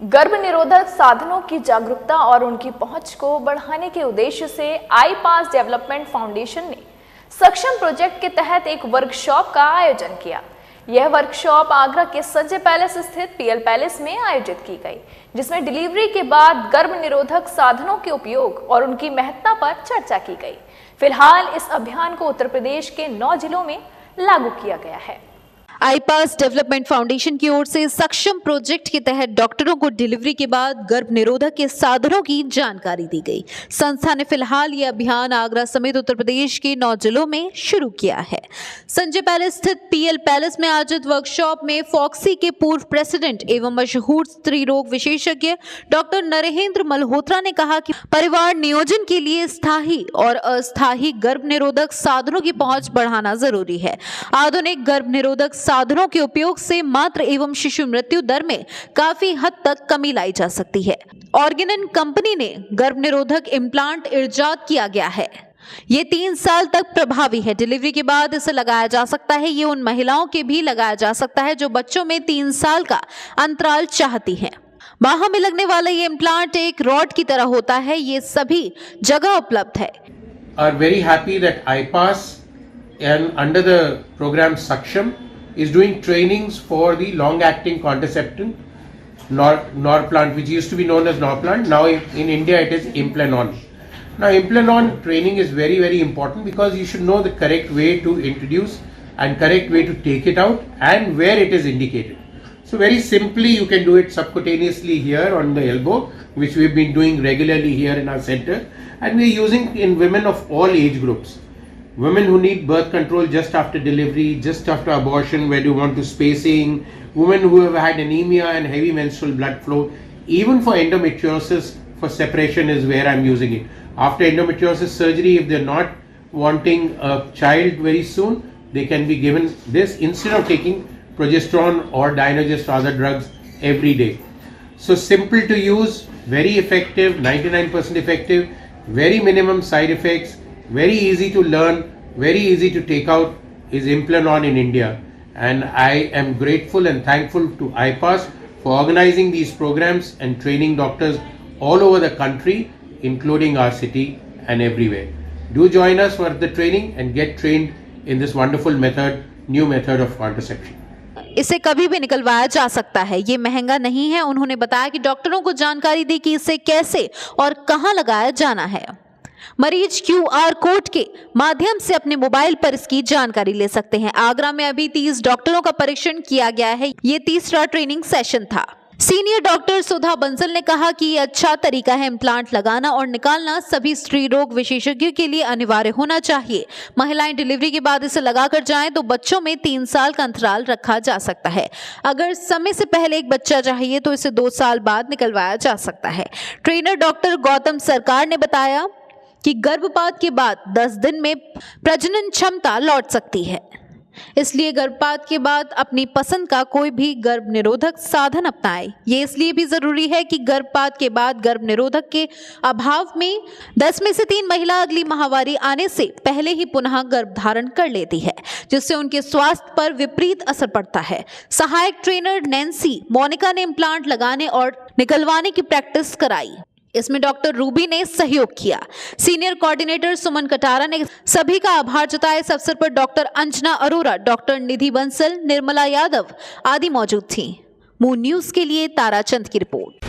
गर्भ निरोधक साधनों की जागरूकता और उनकी पहुंच को बढ़ाने के उद्देश्य से आई पास डेवलपमेंट फाउंडेशन ने सक्षम प्रोजेक्ट के तहत एक वर्कशॉप का आयोजन किया। यह वर्कशॉप आगरा के संजय पैलेस स्थित पीएल पैलेस में आयोजित की गई, जिसमें डिलीवरी के बाद गर्भ निरोधक साधनों के उपयोग और उनकी महत्ता पर चर्चा की गई। फिलहाल इस अभियान को उत्तर प्रदेश के 9 जिलों में लागू किया गया है। आई पास डेवलपमेंट फाउंडेशन की ओर से सक्षम प्रोजेक्ट के तहत डॉक्टरों को डिलीवरी के बाद गर्भ निरोधक के साधनों की जानकारी दी गई। संस्था ने फिलहाल ये अभियान आगरा समेत उत्तर प्रदेश के 9 जिलों में शुरू किया है। संजय पैलेस स्थित पीएल पैलेस में आयोजित वर्कशॉप में फॉक्सी के पूर्व प्रेसिडेंट एवं मशहूर स्त्री रोग विशेषज्ञ डॉक्टर नरेंद्र मल्होत्रा ने कहा कि परिवार नियोजन के लिए स्थायी और अस्थायी गर्भ निरोधक साधनों की पहुंच बढ़ाना जरूरी है। आधुनिक गर्भ निरोधक साधनों के उपयोग से मातृ एवं शिशु मृत्यु दर में काफी हद तक कमी लाई जा सकती है। ऑर्गेनन कंपनी ने गर्भ निरोधक इम्प्लांट इजाद किया गया है। ये 3 साल तक प्रभावी है। डिलीवरी के बाद इसे लगाया जा सकता है। ये उन महिलाओं के भी लगाया जा सकता है जो बच्चों में 3 साल का अंतराल चाहती हैं। बाहों में लगने वाला ये इम्प्लांट एक रॉड की तरह होता है। ये सभी जगह उपलब्ध है। Are very happy that IPAS and under the program Saksham is doing trainings for the long-acting contraceptive Norplant, which used to be known as Norplant. Now in India it is Implanon. Now Implanon training is very, very important because you should know the correct way to introduce and correct way to take it out and where it is indicated. So very simply you can do it subcutaneously here on the elbow, which we've been doing regularly here in our center, and we're using in women of all age groups. Women who need birth control just after delivery, just after abortion, where you want to spacing, women who have had anemia and heavy menstrual blood flow, even for endometriosis for separation is where I'm using it. After endometriosis surgery, if they're not wanting a child very soon, they can be given this instead of taking progesterone or Dynagest or other drugs every day. So simple to use, very effective, 99% effective, very minimum side effects, very easy to learn, very easy to take out is Implanon in India. And I am grateful and thankful to IPAS for organizing these programs and training doctors all over the country, including our city and everywhere. Do join us for the training and get trained in this wonderful method, new method of contraception. इसे कभी भी निकलवाया जा सकता है। ये महंगा नहीं है। उन्होंने बताया कि डॉक्टरों को जानकारी दी कि इसे कैसे और कहां लगाया जाना है। मरीज QR कोड के माध्यम से अपने मोबाइल पर इसकी जानकारी ले सकते हैं। आगरा में अभी 30 डॉक्टरों का परीक्षण किया गया है। ये 3रा ट्रेनिंग सेशन था। सीनियर डॉक्टर सुधा बंसल ने कहा कि ये अच्छा तरीका है। इम्प्लांट लगाना और निकालना सभी स्त्री रोग विशेषज्ञों के लिए अनिवार्य होना चाहिए। महिलाएं डिलीवरी के बाद इसे लगाकर जाएं तो बच्चों में 3 साल का अंतराल रखा जा सकता है। अगर समय से पहले एक बच्चा चाहिए तो इसे 2 साल बाद निकलवाया जा सकता है। ट्रेनर डॉक्टर गौतम सरकार ने बताया कि गर्भपात के बाद 10 दिन में प्रजनन क्षमता लौट सकती है, इसलिए गर्भपात के बाद अपनी पसंद का कोई भी गर्भ निरोधक साधन अपनाएं। ये इसलिए भी जरूरी है कि गर्भपात के बाद गर्भ निरोधक के अभाव में 10 में से 3 महिला अगली माहवारी आने से पहले ही पुनः गर्भ धारण कर लेती है, जिससे उनके स्वास्थ्य पर विपरीत असर पड़ता है। सहायक ट्रेनर नैन्सी मोनिका ने इम्प्लांट लगाने और निकलवाने की प्रैक्टिस कराई। इसमें डॉक्टर रूबी ने सहयोग किया। सीनियर कोऑर्डिनेटर सुमन कटारा ने सभी का आभार जताया। इस अवसर पर डॉक्टर अंजना अरोरा, डॉक्टर निधि बंसल, निर्मला यादव आदि मौजूद थी। मून न्यूज के लिए ताराचंद की रिपोर्ट।